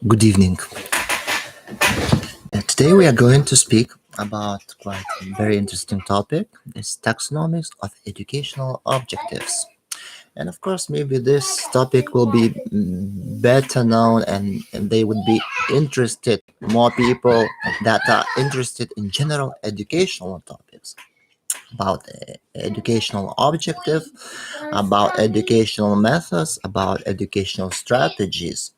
Good evening. Today we are going to speak about quite a very interesting topic. It's taxonomies of educational objectives. And of course, maybe this topic will be better known and they would be interested, more people that are interested in general educational topics about educational objective, about educational methods, about educational strategies.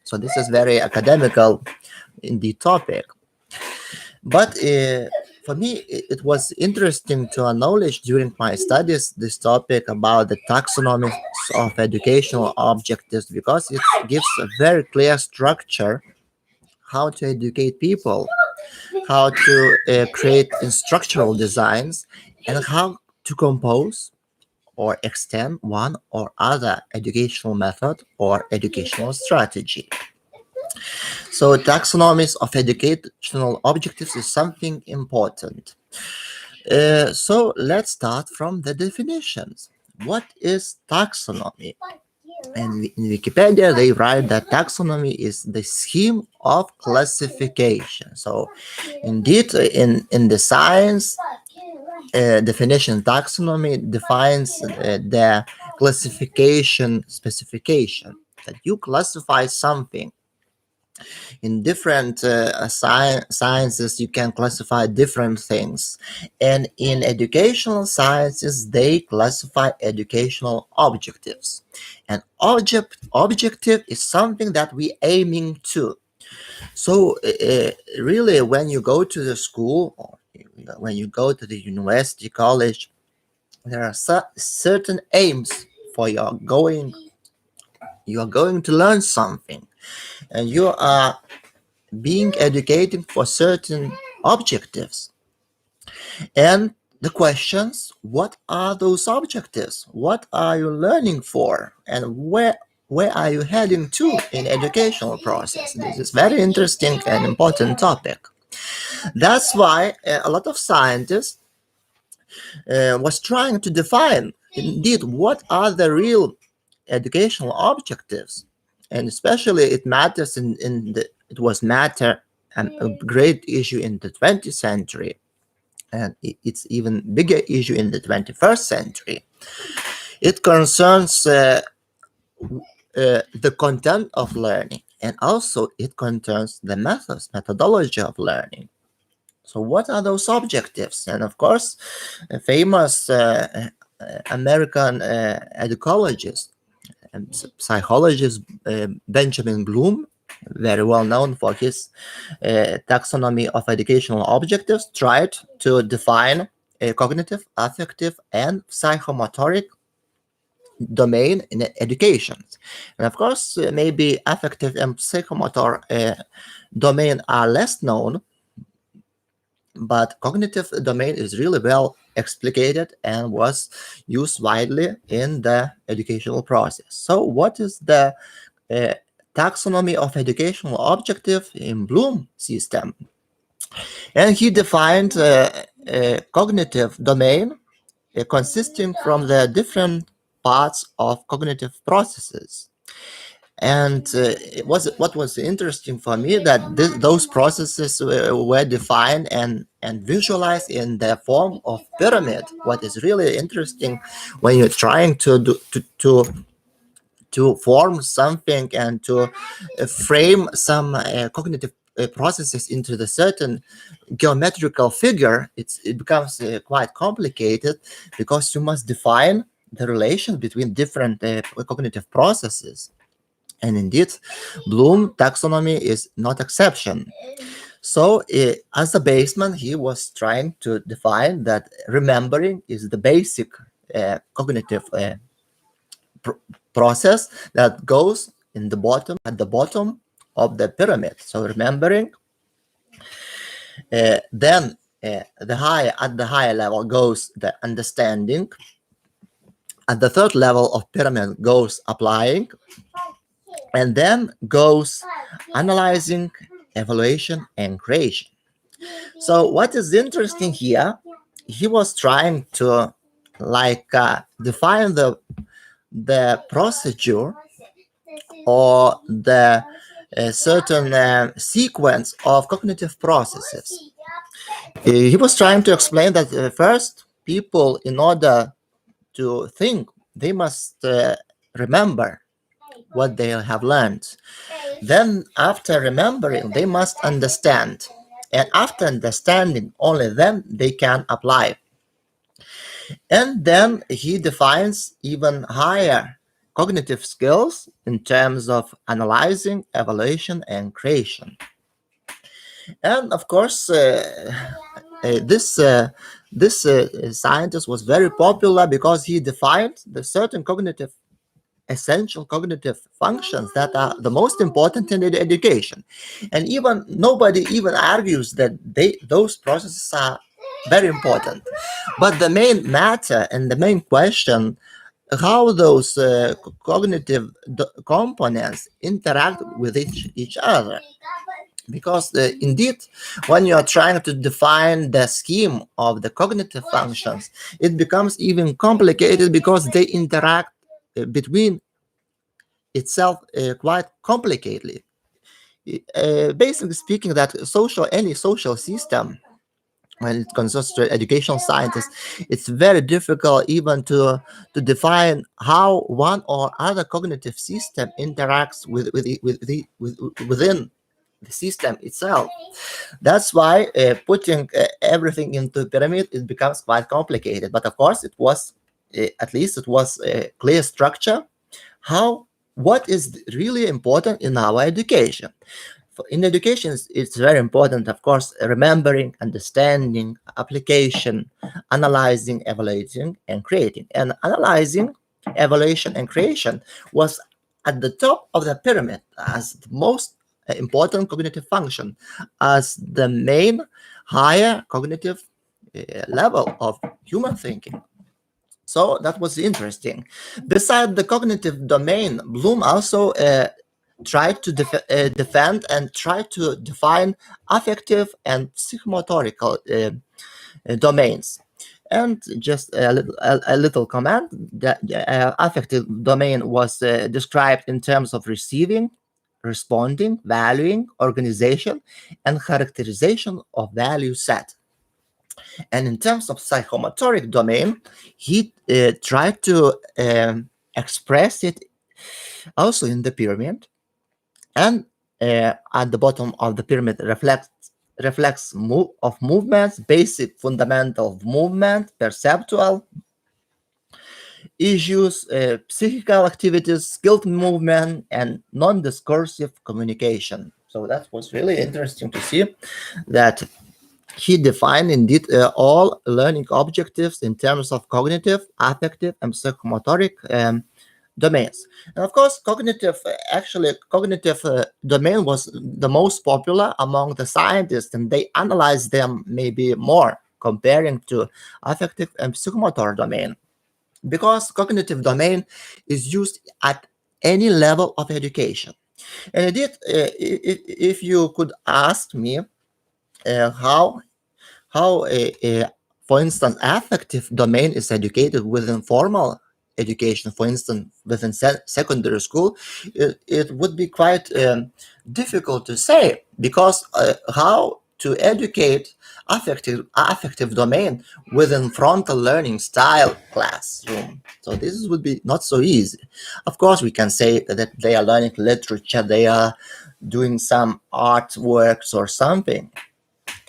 So this is very academical in the topic. But for me, it was interesting to acknowledge during my studies this topic about the taxonomy of educational objectives because it gives a very clear structure how to educate people, how to create instructional designs, and how to compose or extend one or other educational method or educational strategy. So taxonomies of educational objectives is something important. So let's start from the definitions. What is taxonomy? And in Wikipedia, they write that taxonomy is the scheme of classification. So, indeed, in the science definition, taxonomy defines the classification specification that you classify something in different sciences. You can classify different things, and in educational sciences they classify educational objectives. And objective is something that we aiming to. So really, when you go to the school or when you go to the university, college, there are certain aims for you are going to learn something, and you are being educated for certain objectives. And the questions, what are those objectives? What are you learning for? And where are you heading to in educational process? This is very interesting and important topic. That's why a lot of scientists was trying to define indeed what are the real educational objectives. And especially it matters it was matter and a great issue in the 20th century, and it's even bigger issue in the 21st century. It concerns the content of learning, and also it concerns the methodology of learning. So what are those objectives? And of course, a famous American educologist and psychologist Benjamin Bloom, very well known for his taxonomy of educational objectives, tried to define a cognitive, affective, and psychomotoric domain in education. And of course, maybe affective and psychomotor domain are less known, but cognitive domain is really well explicated and was used widely in the educational process. So what is the taxonomy of educational objective in Bloom system? And he defined a cognitive domain consisting from the different parts of cognitive processes. And what was interesting for me that those processes were defined and visualized in the form of pyramid. What is really interesting when you're trying to form something and to frame some cognitive processes into the certain geometrical figure, it becomes quite complicated because you must define the relation between different cognitive processes. And indeed, Bloom taxonomy is not exception. So as a baseman, he was trying to define that remembering is the basic cognitive process that goes at the bottom of the pyramid. So remembering, then at the higher level goes the understanding. At the third level of pyramid goes applying, and then goes analyzing, evaluation, and creation. So what is interesting here, he was trying to define the procedure or the a certain sequence of cognitive processes. He was trying to explain that first, people, in order to think, they must remember what they have learned. Then, after remembering, they must understand. And after understanding, only then they can apply. And then he defines even higher cognitive skills in terms of analyzing, evaluation, and creation. And of course, this scientist was very popular because he defined the certain cognitive essential cognitive functions that are the most important in education, and even nobody even argues that those processes are very important. But the main matter and the main question, how those cognitive components interact with each other. Because indeed, when you are trying to define the scheme of the cognitive functions, it becomes even complicated because they interact between itself quite complicatedly. Basically speaking, that any social system, when it concerns to educational scientists, it's very difficult even to define how one or other cognitive system interacts within the system itself. That's why putting everything into a pyramid, it becomes quite complicated. But of course, it was at least it was a clear structure. How what is really important in our education? In education, it's very important, of course, remembering, understanding, application, analyzing, evaluating, and creating. And analyzing, evaluation, and creation was at the top of the pyramid as the most important cognitive function, as the main higher cognitive level of human thinking. So that was interesting. Beside the cognitive domain, Bloom also tried to defend and try to define affective and psychomotorical domains. And just a little comment, that affective domain was described in terms of receiving, responding, valuing, organization, and characterization of value set. And in terms of psychomotoric domain, he tried to express it also in the pyramid. And at the bottom of the pyramid reflects of movements, basic fundamental of movement, perceptual issues, psychical activities, skilled movement, and non-discursive communication. So that was really interesting to see that he defined indeed all learning objectives in terms of cognitive, affective, and psychomotoric domains. And of course, cognitive domain was the most popular among the scientists, and they analyzed them maybe more comparing to affective and psychomotor domain, because cognitive domain is used at any level of education. And indeed, if you could ask me how for instance, affective domain is educated within formal education, for instance, within secondary school, it would be quite difficult to say, because how to educate affective domain within frontal learning style classroom. So this would be not so easy. Of course, we can say that they are learning literature, they are doing some artworks or something.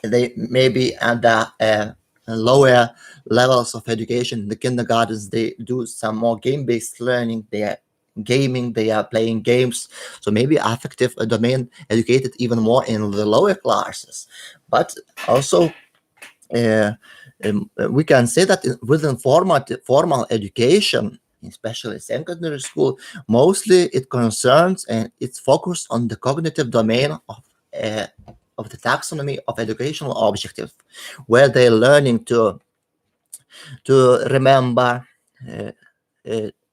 They maybe at the lower levels of education in the kindergartens, they do some more game-based learning. They are gaming, they are playing games. So maybe affective domain educated even more in the lower classes. But also we can say that within formal education, especially secondary school, mostly it concerns and it's focused on the cognitive domain of the taxonomy of educational objectives, where they're learning to remember,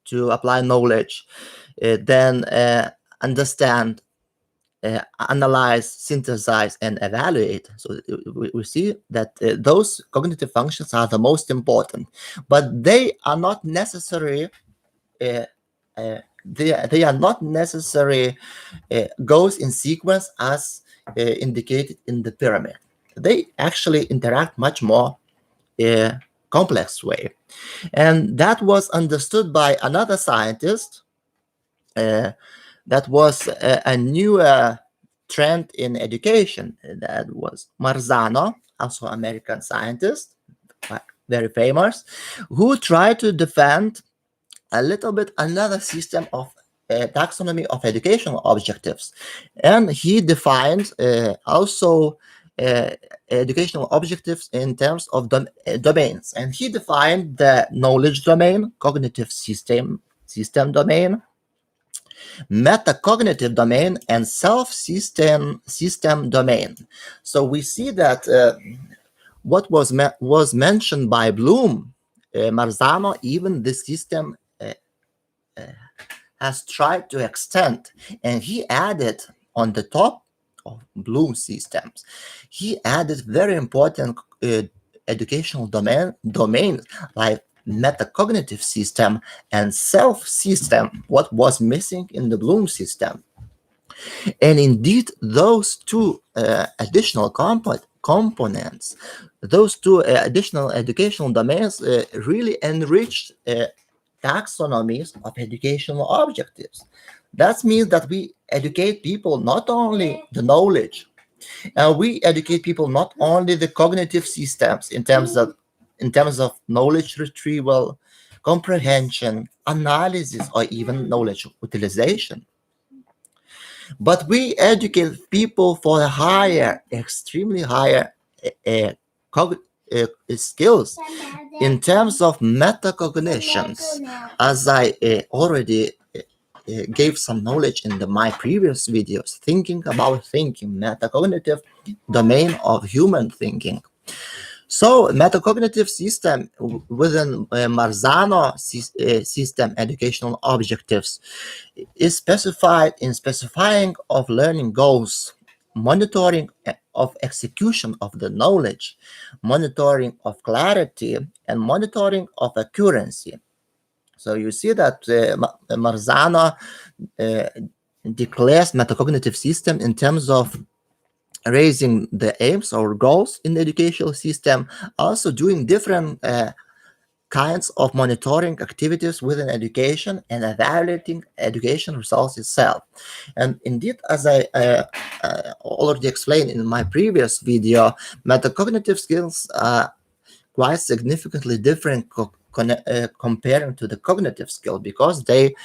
to apply knowledge, then understand, analyze, synthesize, and evaluate. So we see that those cognitive functions are the most important, but they are not necessarily they are not necessary goes in sequence as indicated in the pyramid. They actually interact much more complex way. And that was understood by another scientist. That was a new trend in education. That was Marzano, also American scientist, very famous, who tried to defend a little bit another system of taxonomy of educational objectives. And he defined also uh, educational objectives in terms of domains. And he defined the knowledge domain, cognitive system domain, metacognitive domain, and self-system domain. So we see that what was mentioned by Bloom, Marzano, even the system has tried to extend, and he added on the top of Bloom systems, he added very important educational domains like metacognitive system and self system, what was missing in the Bloom system. And indeed, those two additional components, those two additional educational domains really enriched taxonomies of educational objectives. That means that we educate people not only the knowledge, we educate people not only the cognitive systems in terms of knowledge retrieval, comprehension, analysis, or even knowledge utilization. But we educate people for the higher, extremely higher uh, cog- skills in terms of metacognitions. As I already gave some knowledge in my previous videos, thinking about thinking, metacognitive domain of human thinking. So metacognitive system within Marzano system educational objectives is specified in specifying of learning goals, monitoring of execution of the knowledge, monitoring of clarity, and monitoring of accuracy. So you see that Marzano declares metacognitive system in terms of raising the aims or goals in the educational system, also doing different kinds of monitoring activities within education and evaluating education results itself. And indeed, as I already explained in my previous video, metacognitive skills are quite significantly different comparing to the cognitive skill, because they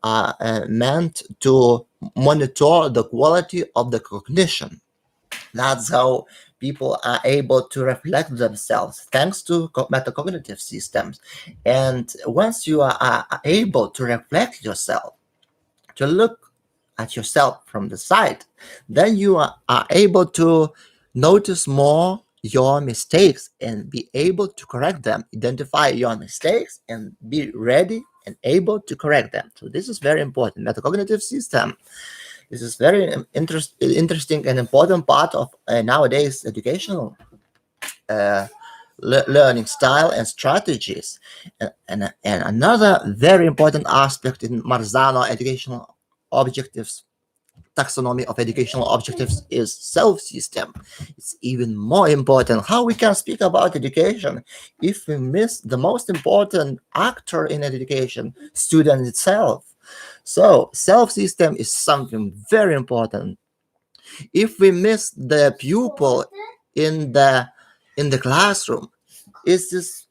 are meant to monitor the quality of the cognition. That's how people are able to reflect themselves thanks to metacognitive systems. And once you are able to reflect yourself, to look at yourself from the side, then you are able to notice more your mistakes and be able to correct them, identify your mistakes and be ready and able to correct them. So this is very important. Metacognitive system, this is very interesting and important part of nowadays educational learning style and strategies. And another very important aspect in Marzano educational objectives, taxonomy of educational objectives, is self-system. It's even more important. How we can speak about education if we miss the most important actor in education, student itself? So self-system is something very important. If we miss the pupil in the classroom, is this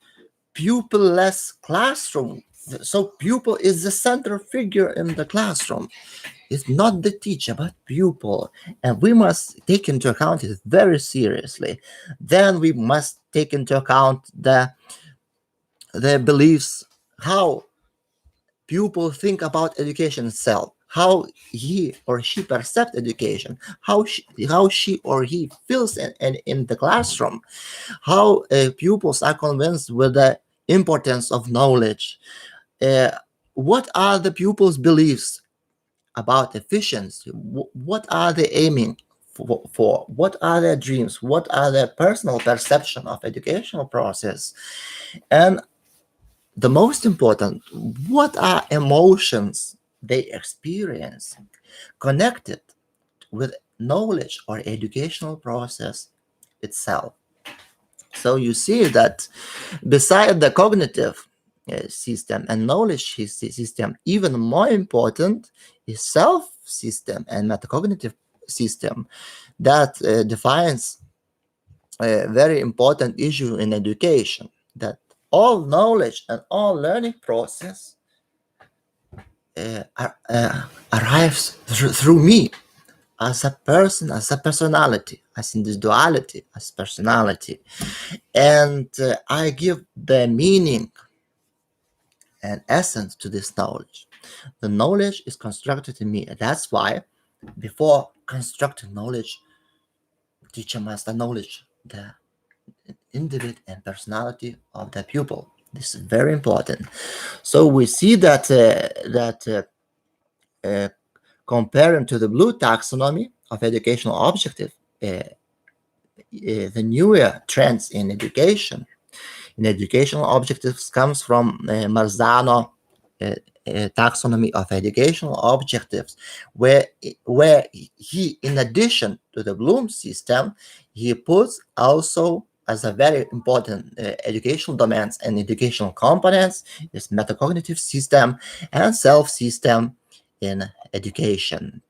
pupil-less classroom? So pupil is the central figure in the classroom. It's not the teacher, but pupil. And we must take into account it very seriously. Then we must take into account the beliefs, how pupil think about education itself, how he or she perceives education, how she or he feels in the classroom, how pupils are convinced with the importance of knowledge. Uh, what are the pupils' beliefs about efficiency? What are they aiming for? What are their dreams? What are their personal perception of educational process? And the most important, what are emotions they experience connected with knowledge or educational process itself. So you see that beside the cognitive system and knowledge system, even more important is self system and metacognitive system that defines a very important issue in education, that all knowledge and all learning process arrives through me as a person, as a personality, as individuality, as personality. And I give the meaning and essence to this knowledge. The knowledge is constructed in me. That's why before constructing knowledge, teacher must acknowledge the individual and personality of the pupil. This is very important. So we see that comparing to the blue taxonomy of educational objective, the newer trends in educational objectives comes from Marzano taxonomy of educational objectives, where he, in addition to the Bloom system, he puts also as a very important educational domains and educational components is metacognitive system and self system in education.